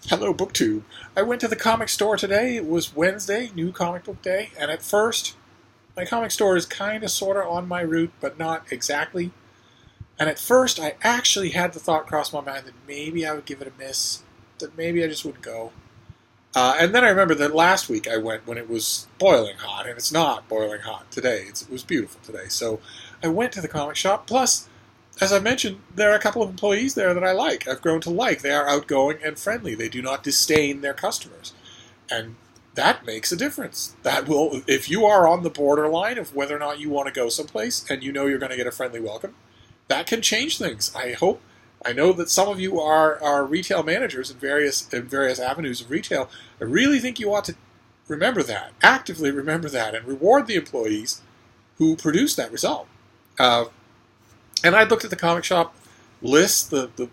Hello, BookTube. I went to the comic store today. It was Wednesday, new comic book day, and at first, my comic store is kind of sort of on my route, but not exactly. And at first, I actually had the thought cross my mind that maybe I would give it a miss, that maybe I just wouldn't go. And then I remember that last week I went when it was boiling hot, and it's not boiling hot today. It was beautiful today. So I went to the comic shop. Plus, as I mentioned, there are a couple of employees there that I like. I've grown to like. They are outgoing and friendly. They do not disdain their customers. And that makes a difference. That will, if you are on the borderline of whether or not you want to go someplace and you know you're going to get a friendly welcome, that can change things. I know that some of you are retail managers in various avenues of retail. I really think you ought to remember that, actively remember that, and reward the employees who produce that result. And I looked at the comic shop lists, the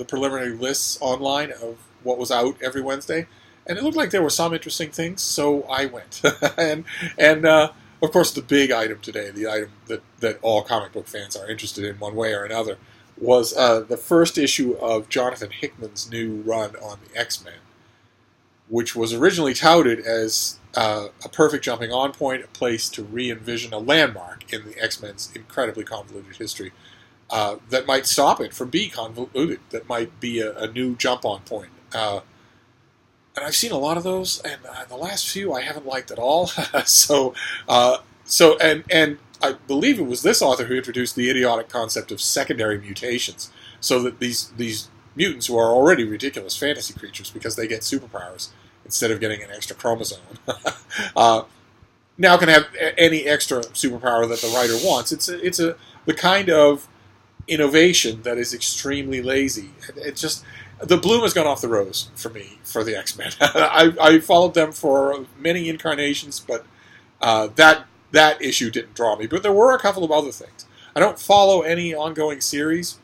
preliminary lists online of what was out every Wednesday, and it looked like there were some interesting things, so I went. and of course, the big item today, the item that all comic book fans are interested in one way or another, was the first issue of Jonathan Hickman's new run on the X-Men, which was originally touted as a perfect jumping-on point, a place to re-envision a landmark in the X-Men's incredibly convoluted history that might stop it from being convoluted, that might be a new jump-on point. And I've seen a lot of those, and the last few I haven't liked at all. And I believe it was this author who introduced the idiotic concept of secondary mutations, so that these mutants who are already ridiculous fantasy creatures because they get superpowers instead of getting an extra chromosome, now can have any extra superpower that the writer wants. It's the kind of innovation that is extremely lazy. It just, the bloom has gone off the rose for me for the X-Men. I followed them for many incarnations, but that issue didn't draw me. But there were a couple of other things. I don't follow any ongoing series.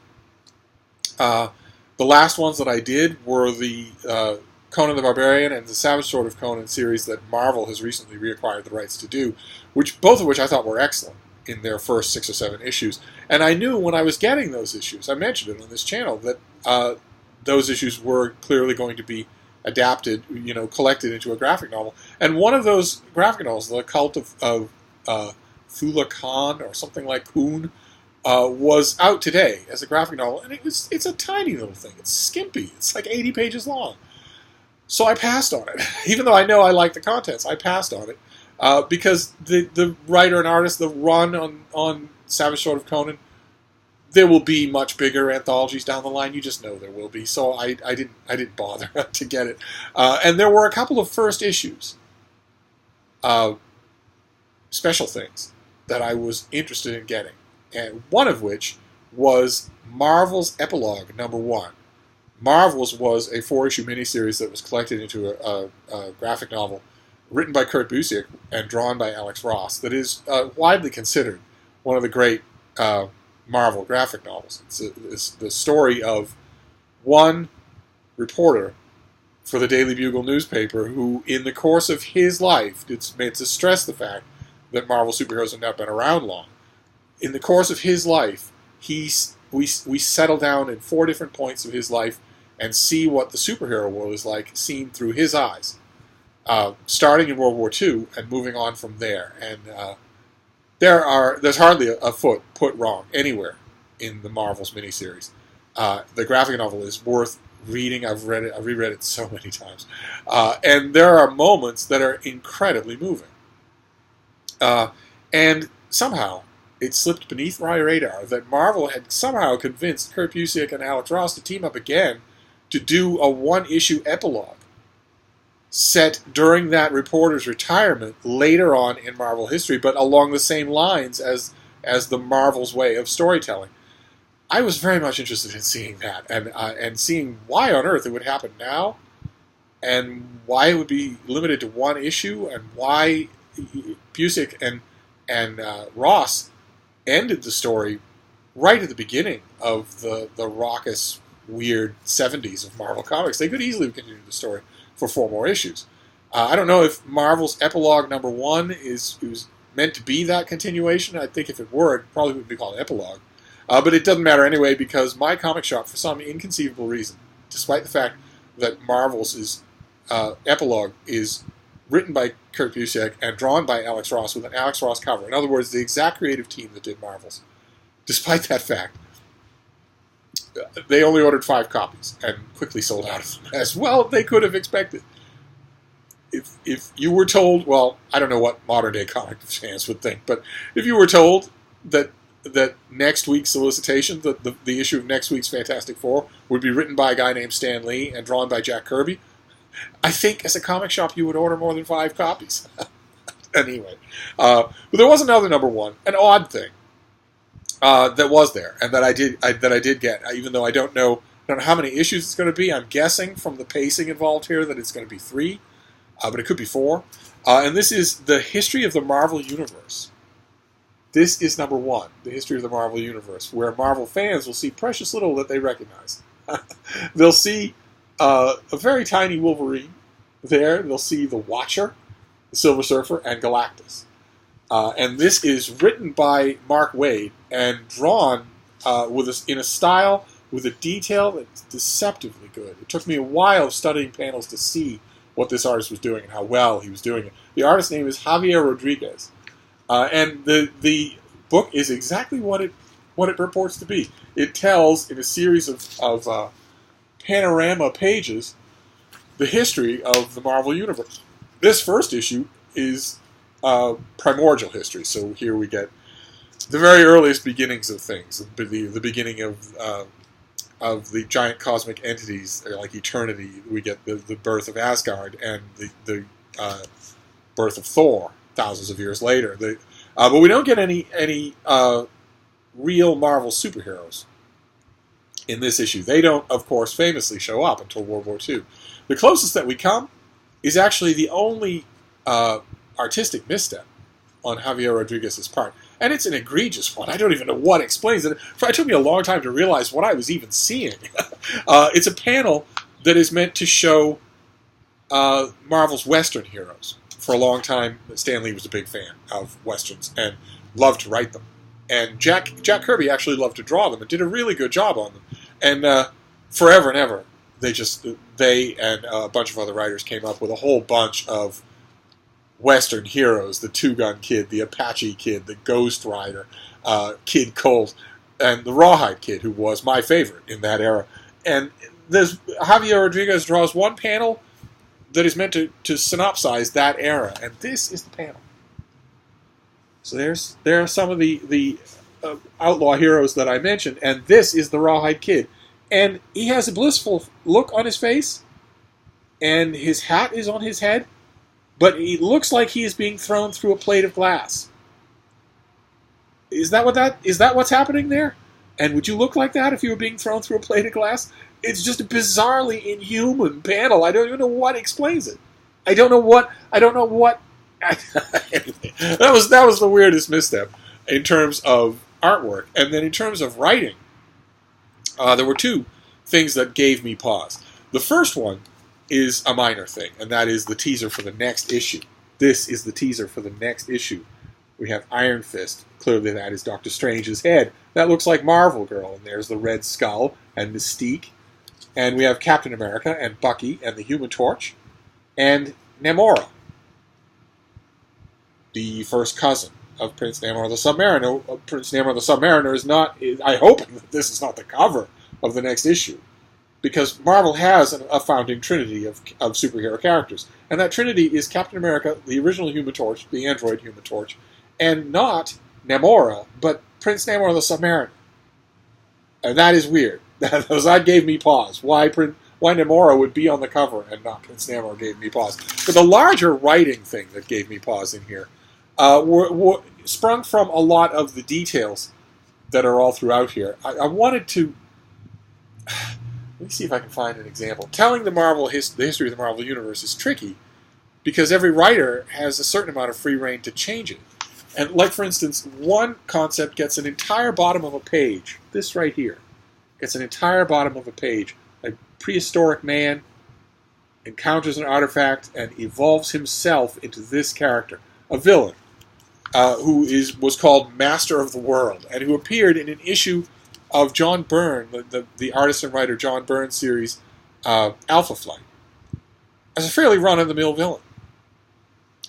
The last ones that I did were the Conan the Barbarian and the Savage Sword of Conan series that Marvel has recently reacquired the rights to do, both of which I thought were excellent in their first 6 or 7 issues. And I knew when I was getting those issues, I mentioned it on this channel, that those issues were clearly going to be adapted, collected into a graphic novel. And one of those graphic novels, The Cult of Thula Khan, or something like Kun, was out today as a graphic novel, and it's a tiny little thing. It's skimpy. It's like 80 pages long. So I passed on it. Even though I know I like the contents, I passed on it. Because the writer and artist, the run on Savage Sword of Conan, there will be much bigger anthologies down the line. You just know there will be. So I didn't bother to get it. And there were a couple of first issues, special things that I was interested in getting, and one of which was Marvel's Epilogue #1. Marvel's was a 4-issue miniseries that was collected into a graphic novel written by Kurt Busiek and drawn by Alex Ross, that is widely considered one of the great Marvel graphic novels. It's the story of one reporter for the Daily Bugle newspaper who, in the course of his life, it's meant to stress the fact that Marvel superheroes have not been around long. In the course of his life, we settle down in 4 different points of his life and see what the superhero world is like, seen through his eyes. Starting in World War II and moving on from there. And there's hardly a foot put wrong anywhere in the Marvel's miniseries. The graphic novel is worth reading. I've read it. I've reread it so many times. And there are moments that are incredibly moving. And somehow it slipped beneath my radar that Marvel had somehow convinced Kurt Busiek and Alex Ross to team up again to do a 1-issue epilogue set during that reporter's retirement later on in Marvel history, but along the same lines as the Marvel's way of storytelling. I was very much interested in seeing that, and seeing why on earth it would happen now, and why it would be limited to 1 issue, and why Busiek and Ross ended the story right at the beginning of the raucous, weird 70s of Marvel Comics. They could easily have continued the story for 4 more issues. I don't know if Marvel's Epilogue #1 is meant to be that continuation. I think if it were, it probably would be called Epilogue. But it doesn't matter anyway, because my comic shop, for some inconceivable reason, despite the fact that Marvel's epilogue is written by Kurt Busiek and drawn by Alex Ross with an Alex Ross cover. In other words, the exact creative team that did Marvel's. Despite that fact, they only ordered 5 copies and quickly sold out of them, as well they could have expected. If you were told, well, I don't know what modern day comic fans would think, but if you were told that next week's solicitation, the issue of next week's Fantastic Four, would be written by a guy named Stan Lee and drawn by Jack Kirby, I think as a comic shop you would order more than 5 copies. Anyway, but there was another number one, an odd thing that was there, and that I did get, even though I don't know how many issues it's going to be. I'm guessing from the pacing involved here that it's going to be 3. But it could be 4. And this is the history of the Marvel Universe. This is number 1, the history of the Marvel Universe, where Marvel fans will see precious little that they recognize. They'll see a very tiny Wolverine there. They'll see the Watcher, the Silver Surfer, and Galactus. And this is written by Mark Waid and drawn in a style with a detail that's deceptively good. It took me a while studying panels to see what this artist was doing and how well he was doing it. The artist's name is Javier Rodriguez, and the book is exactly what it purports to be. It tells, in a series of panorama pages, the history of the Marvel Universe. This first issue is primordial history, so here we get the very earliest beginnings of things, the beginning of the giant cosmic entities like eternity. We get the birth of Asgard and the birth of Thor thousands of years later. But we don't get any real Marvel superheroes in this issue. They don't, of course, famously show up until World War II. The closest that we come is actually the only artistic misstep on Javier Rodriguez's part. And it's an egregious one. I don't even know what explains it. It took me a long time to realize what I was even seeing. It's a panel that is meant to show Marvel's Western heroes. For a long time, Stan Lee was a big fan of Westerns and loved to write them. And Jack Kirby actually loved to draw them and did a really good job on them. And forever and ever, they and a bunch of other writers came up with a whole bunch of Western heroes: the Two-Gun Kid, the Apache Kid, the Ghost Rider, Kid Colt, and the Rawhide Kid, who was my favorite in that era. And Javier Rodriguez draws one panel that is meant to synopsize that era, and this is the panel. So there are some of the outlaw heroes that I mentioned, and this is the Rawhide Kid. And he has a blissful look on his face, and his hat is on his head, but he looks like he is being thrown through a plate of glass. Is that what's happening there? And would you look like that if you were being thrown through a plate of glass? It's just a bizarrely inhuman panel. I don't even know what explains it. I don't know what. That was the weirdest misstep in terms of artwork. And then in terms of writing, there were 2 things that gave me pause. The first one is a minor thing, and that is the teaser for the next issue. This is the teaser for the next issue. We have Iron Fist. Clearly that is Doctor Strange's head. That looks like Marvel Girl, and there's the Red Skull and Mystique. And we have Captain America and Bucky and the Human Torch and Namora, the first cousin of Prince Namor the Submariner. Prince Namor the Submariner is not... I hope that this is not the cover of the next issue, because Marvel has a founding trinity of superhero characters. And that trinity is Captain America, the original Human Torch, the android Human Torch, and not Namora, but Prince Namor the Submariner. And that is weird. That gave me pause. Why Namora would be on the cover and not Prince Namor gave me pause. But the larger writing thing that gave me pause in here sprung from a lot of the details that are all throughout here. I wanted to... Let me see if I can find an example. Telling the history of the Marvel Universe is tricky because every writer has a certain amount of free reign to change it. And like, for instance, one concept gets an entire bottom of a page. This right here gets an entire bottom of a page. A prehistoric man encounters an artifact and evolves himself into this character, a villain, who was called Master of the World, and who appeared in an issue of John Byrne, the artist and writer John Byrne series, Alpha Flight as a fairly run-of-the-mill villain.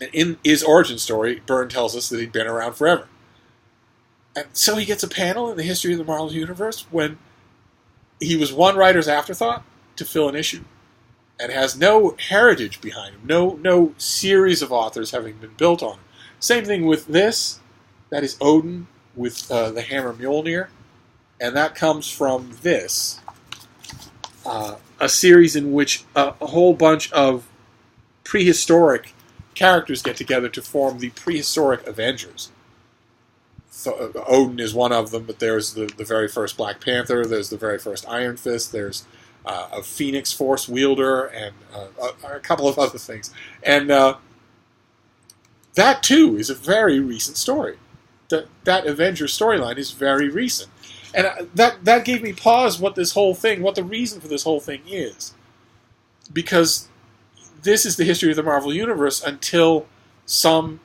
And in his origin story, Byrne tells us that he'd been around forever. And so he gets a panel in the history of the Marvel Universe when he was one writer's afterthought to fill an issue, and has no heritage behind him, no series of authors having been built on him. Same thing with this. That is Odin with the hammer Mjolnir, and that comes from this, a series in which a whole bunch of prehistoric characters get together to form the prehistoric Avengers. So, Odin is one of them, but there's the very first Black Panther, there's the very first Iron Fist, there's a Phoenix Force wielder, and a couple of other things. And that, too, is a very recent story. That Avengers storyline is very recent. And that gave me pause what the reason for this whole thing is. Because this is the history of the Marvel Universe until some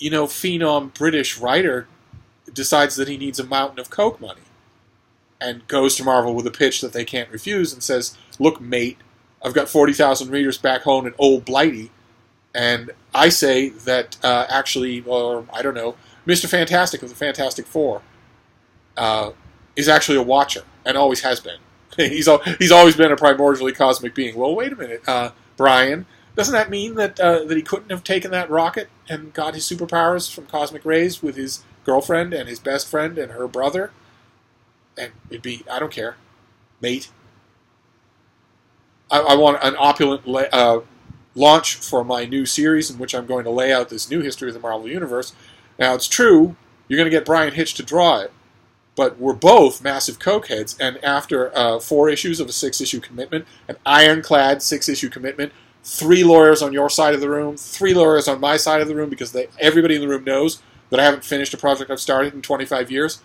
phenom British writer decides that he needs a mountain of Coke money and goes to Marvel with a pitch that they can't refuse and says, look, mate, I've got 40,000 readers back home in Old Blighty, and I say that Mr. Fantastic of the Fantastic Four is actually a watcher, and always has been. He's always been a primordially cosmic being. Well, wait a minute, Brian. Doesn't that mean that he couldn't have taken that rocket and got his superpowers from cosmic rays with his girlfriend and his best friend and her brother? And it'd be, I don't care, mate. I want an opulent launch for my new series in which I'm going to lay out this new history of the Marvel Universe. Now, it's true, you're going to get Brian Hitch to draw it, but we're both massive cokeheads, and after 4 issues of a 6-issue commitment, an ironclad 6-issue commitment, 3 lawyers on your side of the room, 3 lawyers on my side of the room, because everybody in the room knows that I haven't finished a project I've started in 25 years,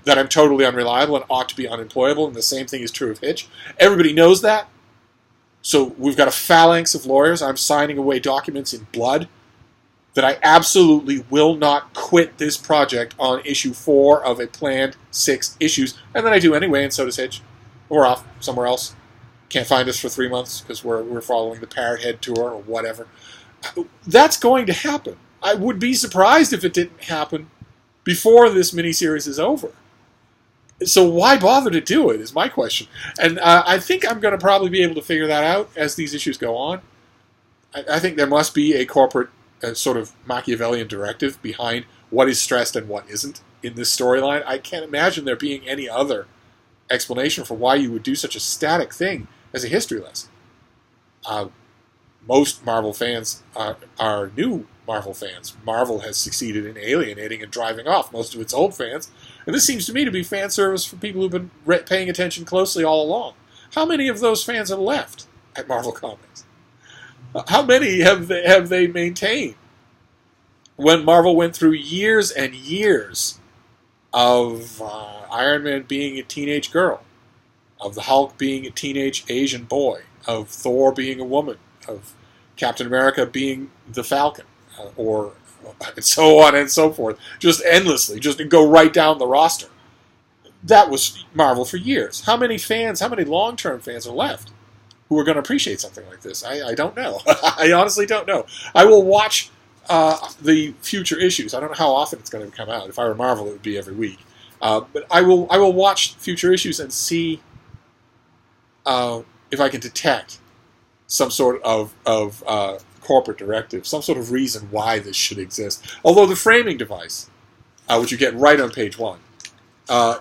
that I'm totally unreliable and ought to be unemployable, and the same thing is true of Hitch. Everybody knows that. So we've got a phalanx of lawyers. I'm signing away documents in blood that I absolutely will not quit this project on issue 4 of a planned 6 issues. And then I do anyway, and so does Hitch. We're off somewhere else. Can't find us for 3 months because we're following the Parrot Head tour or whatever. That's going to happen. I would be surprised if it didn't happen before this miniseries is over. So why bother to do it is my question. And I think I'm going to probably be able to figure that out as these issues go on. I think there must be a corporate sort of Machiavellian directive behind what is stressed and what isn't in this storyline. I can't imagine there being any other explanation for why you would do such a static thing as a history lesson. Most Marvel fans are new Marvel fans. Marvel has succeeded in alienating and driving off most of its old fans, and this seems to me to be fan service for people who've been paying attention closely all along. How many of those fans are left at Marvel Comics? How many have they maintained? When Marvel went through years and years of Iron Man being a teenage girl, of the Hulk being a teenage Asian boy, of Thor being a woman, of Captain America being the Falcon, or and so on and so forth, just endlessly, just go right down the roster. That was Marvel for years. How many long-term fans are left who are going to appreciate something like this? I don't know. I honestly don't know. I will watch the future issues. I don't know how often it's going to come out. If I were Marvel, it would be every week. But I will watch future issues and see if I can detect some sort of corporate directive, some sort of reason why this should exist. Although the framing device, which you get right on page 1,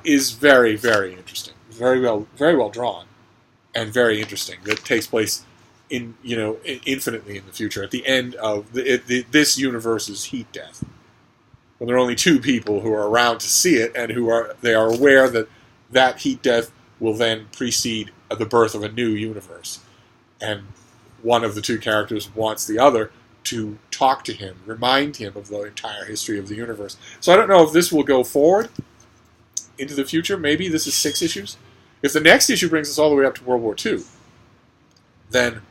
is very, very interesting. Very well drawn, and very interesting. That takes place infinitely in the future, at the end of this universe's heat death, when there are only 2 people who are around to see it, and they are aware that heat death will then precede the birth of a new universe, and one of the 2 characters wants the other to talk to him, remind him of the entire history of the universe. So I don't know if this will go forward into the future. Maybe this is 6 issues. If the next issue brings us all the way up to World War II, then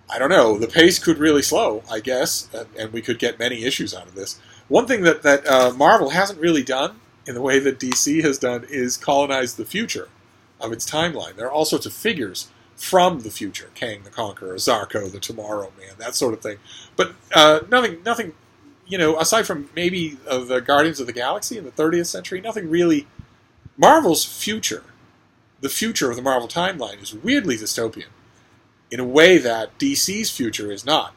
I don't know. The pace could really slow, I guess, and we could get many issues out of this. One thing that Marvel hasn't really done in the way that DC has done is colonize the future of its timeline. There are all sorts of figures from the future, Kang the Conqueror, Zarko the Tomorrow Man, that sort of thing. But nothing, aside from maybe the Guardians of the Galaxy in the 30th century, nothing really. Marvel's future, the future of the Marvel timeline, is weirdly dystopian in a way that DC's future is not.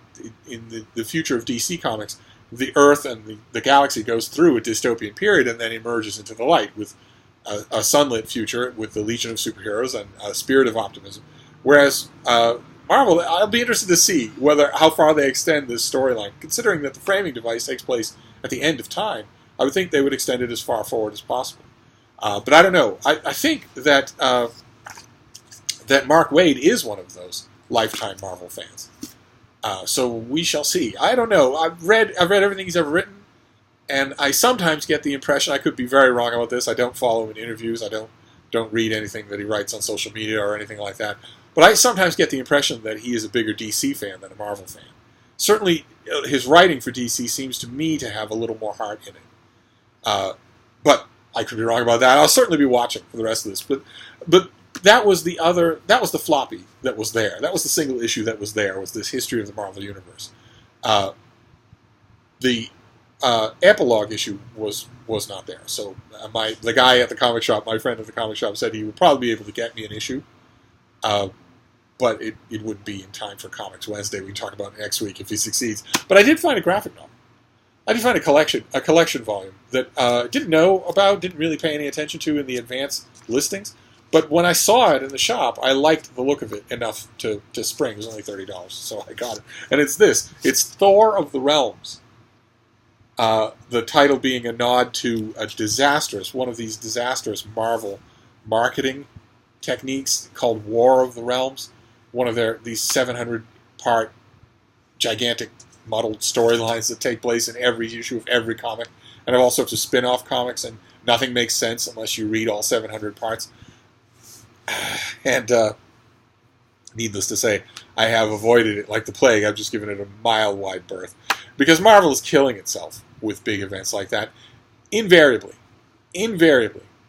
In the future of DC Comics, the Earth and the galaxy goes through a dystopian period and then emerges into the light with a sunlit future with the Legion of Superheroes and a spirit of optimism. Whereas Marvel, I'll be interested to see how far they extend this storyline. Considering that the framing device takes place at the end of time, I would think they would extend it as far forward as possible. But I don't know. I think that that Mark Waid is one of those lifetime Marvel fans. So we shall see. I don't know. I've read everything he's ever written, and I sometimes get the impression, I could be very wrong about this, I don't follow him in interviews, I don't read anything that he writes on social media or anything like that, but I sometimes get the impression that he is a bigger DC fan than a Marvel fan. Certainly, his writing for DC seems to me to have a little more heart in it. But I could be wrong about that. I'll certainly be watching for the rest of this. But that was the floppy that was there. That was the single issue that was there, was this history of the Marvel Universe. The epilogue issue was not there. So the guy at the comic shop, my friend at the comic shop, said he would probably be able to get me an issue. But it wouldn't be in time for Comics Wednesday. We can talk about it next week if he succeeds. But I did find a graphic novel. I did find a collection volume that didn't know about, didn't really pay any attention to in the advance listings. But when I saw it in the shop, I liked the look of it enough to spring. It was only $30, so I got it. And it's this. It's Thor of the Realms. The title being a nod to one of these disastrous Marvel marketing techniques called War of the Realms. One of these 700-part gigantic muddled storylines that take place in every issue of every comic, and have all sorts of spin-off comics, and nothing makes sense unless you read all 700 parts. And needless to say, I have avoided it like the plague. I've just given it a mile-wide berth. Because Marvel is killing itself with big events like that. Invariably,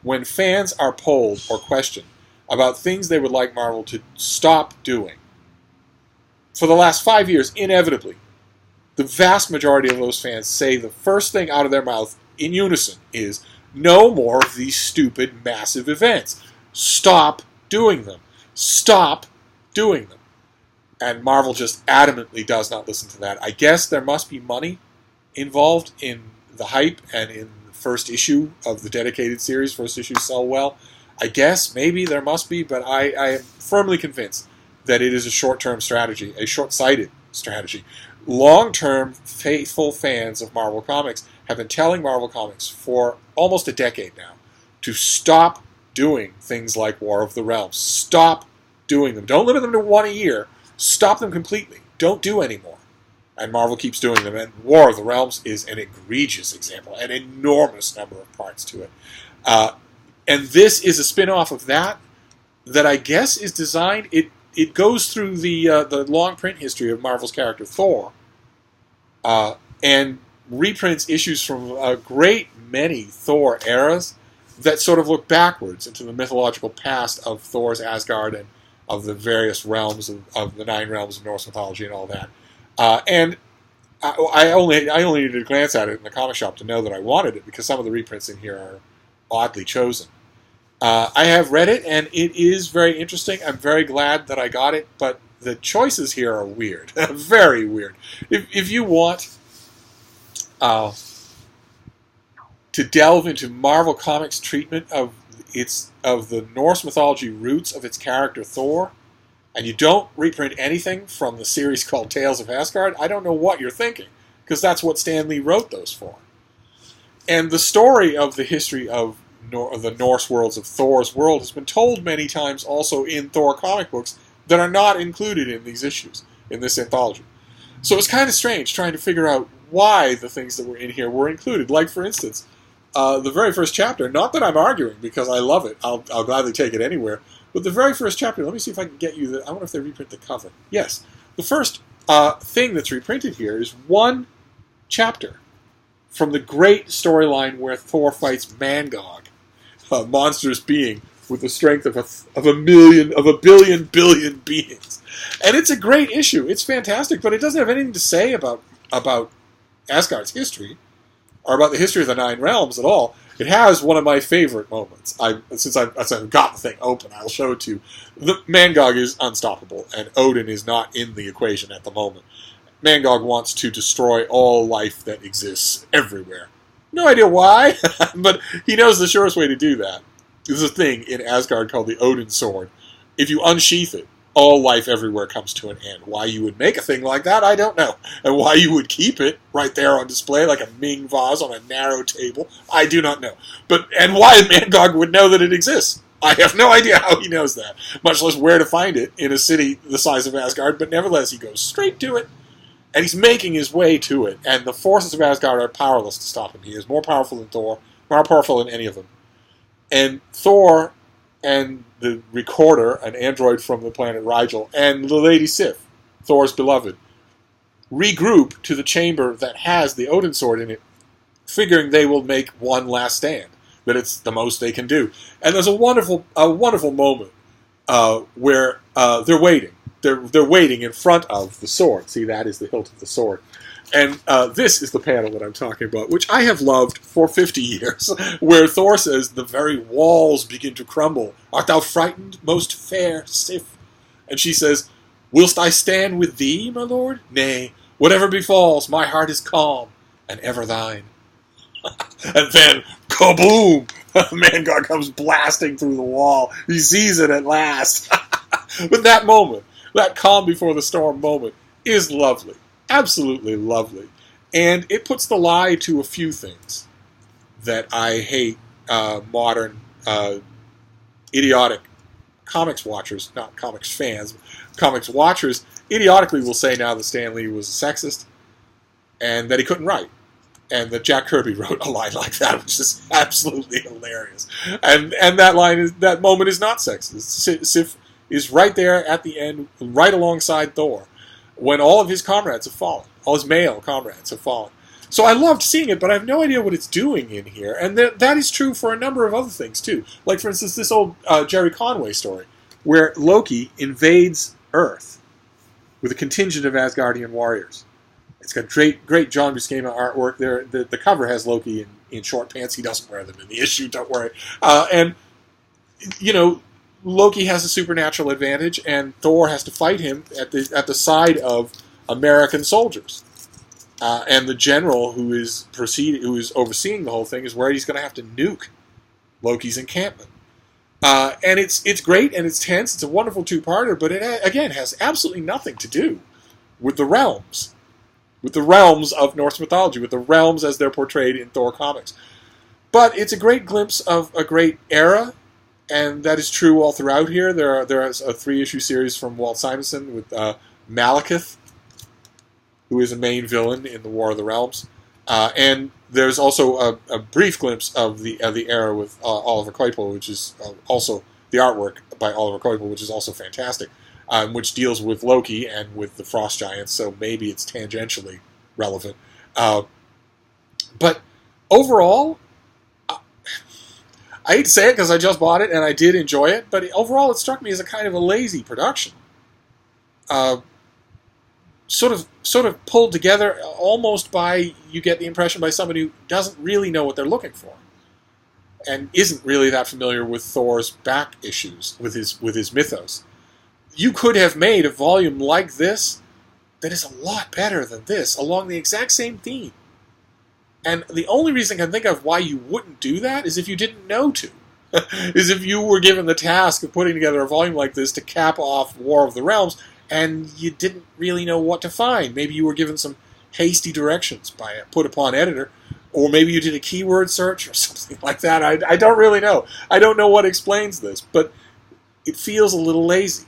when fans are polled or questioned about things they would like Marvel to stop doing, for the last 5 years, inevitably, the vast majority of those fans say the first thing out of their mouth in unison is, no more of these stupid, massive events. Stop doing them. Stop doing them. And Marvel just adamantly does not listen to that. I guess there must be money involved in the hype and in the first issue of the dedicated series. First issues sell well. I guess, maybe there must be, but I am firmly convinced that it is a short-term strategy, a short-sighted strategy. Long-term, faithful fans of Marvel Comics have been telling Marvel Comics for almost a decade now to stop doing things like War of the Realms. Stop doing them. Don't limit them to one a year. Stop them completely. Don't do any more. And Marvel keeps doing them. And War of the Realms is an egregious example. An enormous number of parts to it. And this is a spin-off of that I guess is designed... It goes through the long print history of Marvel's character Thor, and reprints issues from a great many Thor eras that sort of look backwards into the mythological past of Thor's Asgard and of the various realms of the 9 realms of Norse mythology and all that. And I only needed to glance at it in the comic shop to know that I wanted it, because some of the reprints in here are oddly chosen. I have read it, and it is very interesting. I'm very glad that I got it, but the choices here are weird. Very weird. If you want to delve into Marvel Comics' treatment of the Norse mythology roots of its character Thor, and you don't reprint anything from the series called Tales of Asgard, I don't know what you're thinking, because that's what Stan Lee wrote those for. And the story of the history of the Norse worlds of Thor's world has been told many times also in Thor comic books that are not included in these issues, in this anthology. So it's kind of strange trying to figure out why the things that were in here were included. Like, for instance, the very first chapter, not that I'm arguing because I love it, I'll gladly take it anywhere, but the very first chapter, let me see if I can get you I wonder if they reprint the cover. Yes. The first thing that's reprinted here is one chapter from the great storyline where Thor fights Mangog, a monstrous being with the strength of a billion beings. And it's a great issue. It's fantastic, but it doesn't have anything to say about Asgard's history or about the history of the Nine Realms at all. It has one of my favorite moments. Since I've got the thing open, I'll show it to you. The Mangog is unstoppable, and Odin is not in the equation at the moment. Mangog wants to destroy all life that exists everywhere. No idea why, but he knows the surest way to do that. There's a thing in Asgard called the Odinsword. If you unsheath it, all life everywhere comes to an end. Why you would make a thing like that, I don't know. And why you would keep it right there on display like a Ming vase on a narrow table, I do not know. And why Mangog would know that it exists, I have no idea how he knows that, much less where to find it in a city the size of Asgard, but nevertheless he goes straight to it, and he's making his way to it, and the forces of Asgard are powerless to stop him. He is more powerful than Thor, more powerful than any of them. And Thor and the Recorder, an android from the planet Rigel, and the Lady Sif, Thor's beloved, regroup to the chamber that has the Odinsword in it, figuring they will make one last stand, that it's the most they can do. And there's a wonderful moment where they're waiting. They're waiting in front of the sword. See, that is the hilt of the sword. And this is the panel that I'm talking about, which I have loved for 50 years, where Thor says, "The very walls begin to crumble. Art thou frightened, most fair Sif?" And she says, "Whilst I stand with thee, my lord? Nay, whatever befalls, my heart is calm, and ever thine." And then, kaboom! Mangog comes blasting through the wall. He sees it at last. But that moment, that calm before the storm moment, is lovely. Absolutely lovely. And it puts the lie to a few things that I hate modern idiotic comics watchers, not comics fans, comics watchers, idiotically will say now that Stan Lee was a sexist and that he couldn't write. And that Jack Kirby wrote a line like that, which is absolutely hilarious. And that moment is not sexist. Sif is right there at the end, right alongside Thor, when all of his comrades have fallen. All his male comrades have fallen. So I loved seeing it, but I have no idea what it's doing in here. And that is true for a number of other things, too. Like, for instance, this old Jerry Conway story, where Loki invades Earth with a contingent of Asgardian warriors. It's got great John Buscema artwork there. The cover has Loki in short pants. He doesn't wear them in the issue, don't worry. And, you know, Loki has a supernatural advantage, and Thor has to fight him at the side of American soldiers. And the general who is overseeing the whole thing is worried he's going to have to nuke Loki's encampment. And it's great, and it's tense. It's a wonderful two-parter, but it, again, has absolutely nothing to do with the realms. With the realms of Norse mythology, with the realms as they're portrayed in Thor comics. But it's a great glimpse of a great era, and that is true all throughout here. There is a 3-issue series from Walt Simonson with Malekith, who is a main villain in the War of the Realms. And there's also a brief glimpse of the era with Oliver Coipel, which is also the artwork by Oliver Coipel, which is also fantastic. Which deals with Loki and with the Frost Giants, so maybe it's tangentially relevant. But overall, I hate to say it because I just bought it and I did enjoy it, but overall it struck me as a kind of a lazy production. Sort of pulled together almost by, you get the impression, by somebody who doesn't really know what they're looking for. And isn't really that familiar with Thor's back issues, with his mythos. You could have made a volume like this that is a lot better than this, along the exact same theme. And the only reason I can think of why you wouldn't do that is if you didn't know to. Is if you were given the task of putting together a volume like this to cap off War of the Realms, and you didn't really know what to find. Maybe you were given some hasty directions by a put-upon editor, or maybe you did a keyword search or something like that. I don't really know. I don't know what explains this, but it feels a little lazy.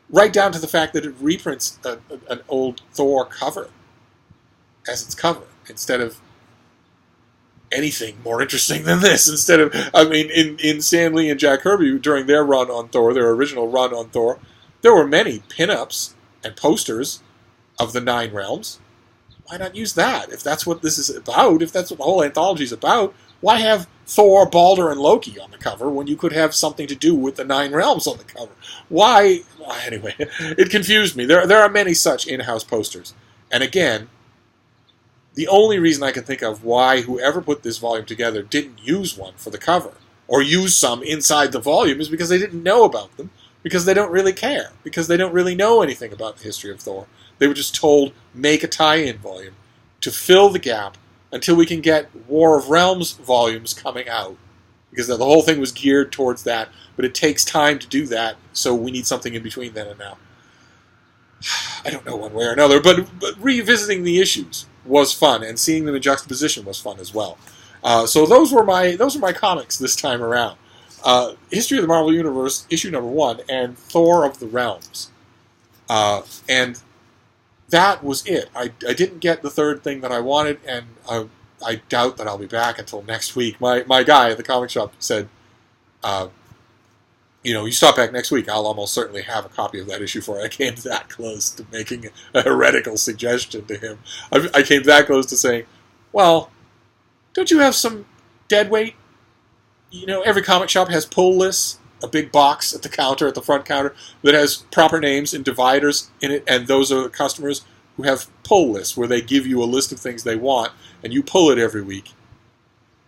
Right down to the fact that it reprints an old Thor cover as its cover, instead of anything more interesting than this. Instead of, I mean, in Stan Lee and Jack Kirby, during their run on Thor, their original run on Thor, there were many pin-ups and posters of the Nine Realms. Why not use that? If that's what this is about, if that's what the whole anthology is about, Why have Thor, Balder, and Loki on the cover when you could have something to do with the 9 realms on the cover? Why? Anyway, it confused me. There are many such in-house posters. And again, the only reason I can think of why whoever put this volume together didn't use one for the cover, or use some inside the volume, is because they didn't know about them, because they don't really care, because they don't really know anything about the history of Thor. They were just told, make a tie-in volume to fill the gap until we can get War of Realms volumes coming out. Because the whole thing was geared towards that, but it takes time to do that, so we need something in between then and now. I don't know one way or another, but revisiting the issues was fun, and seeing them in juxtaposition was fun as well. So those were my comics this time around. History of the Marvel Universe, issue number 1, and Thor of the Realms. And that was it. I didn't get the third thing that I wanted, and I doubt that I'll be back until next week. My guy at the comic shop said, you stop back next week, I'll almost certainly have a copy of that issue for you. I came that close to making a heretical suggestion to him. I came that close to saying, well, don't you have some deadweight? Every comic shop has pull lists, a big box at the counter, at the front counter, that has proper names and dividers in it, and those are the customers who have pull lists, where they give you a list of things they want, and you pull it every week.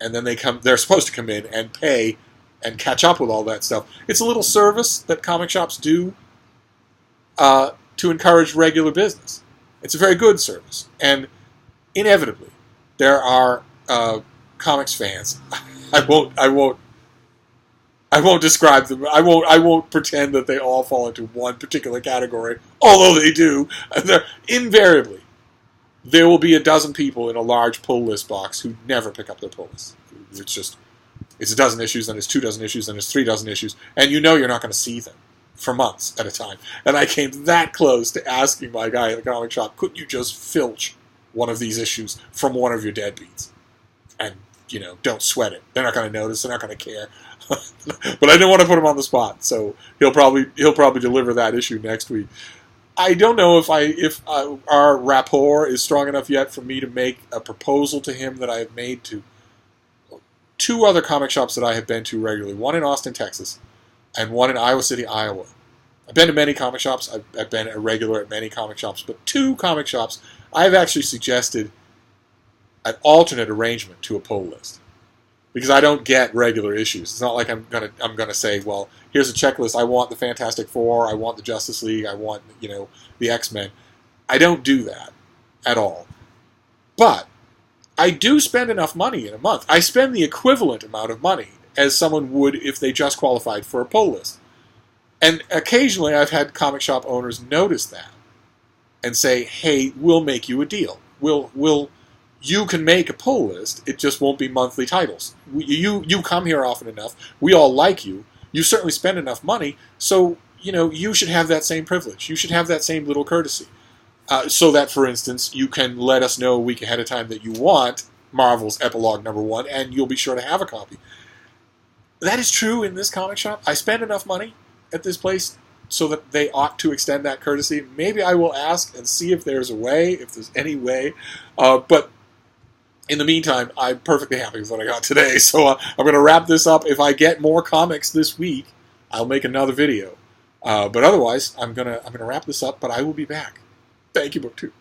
And then they're supposed to come in and pay and catch up with all that stuff. It's a little service that comic shops do to encourage regular business. It's a very good service. And inevitably, there are comics fans. I won't describe them. I won't pretend that they all fall into one particular category, although they do. Invariably, there will be a dozen people in a large pull list box who never pick up their pull list. It's a dozen issues, then it's 2 dozen issues, then it's 3 dozen issues, and you're not going to see them for months at a time. And I came that close to asking my guy at the comic shop, couldn't you just filch one of these issues from one of your deadbeats? And, don't sweat it. They're not going to notice. They're not going to care. But I didn't want to put him on the spot, so he'll probably deliver that issue next week. I don't know if our rapport is strong enough yet for me to make a proposal to him that I have made to 2 other comic shops that I have been to regularly. One in Austin, Texas, and one in Iowa City, Iowa. I've been to many comic shops. I've been a regular at many comic shops, but 2 comic shops I've actually suggested an alternate arrangement to a pull list, because I don't get regular issues. It's not like I'm gonna say, well, here's a checklist. I want the Fantastic Four. I want the Justice League. I want the X-Men. I don't do that at all. But I do spend enough money in a month. I spend the equivalent amount of money as someone would if they just qualified for a pull list. And occasionally I've had comic shop owners notice that and say, hey, we'll make you a deal. You can make a pull list, it just won't be monthly titles. You come here often enough, we all like you, you certainly spend enough money, so you should have that same privilege. You should have that same little courtesy. So that, for instance, you can let us know a week ahead of time that you want Marvel's Epilogue number 1, and you'll be sure to have a copy. That is true in this comic shop. I spend enough money at this place so that they ought to extend that courtesy. Maybe I will ask and see if there's a way, if there's any way. But in the meantime, I'm perfectly happy with what I got today. So I'm going to wrap this up. If I get more comics this week, I'll make another video. But otherwise, I'm gonna wrap this up. But I will be back. Thank you, BookTube.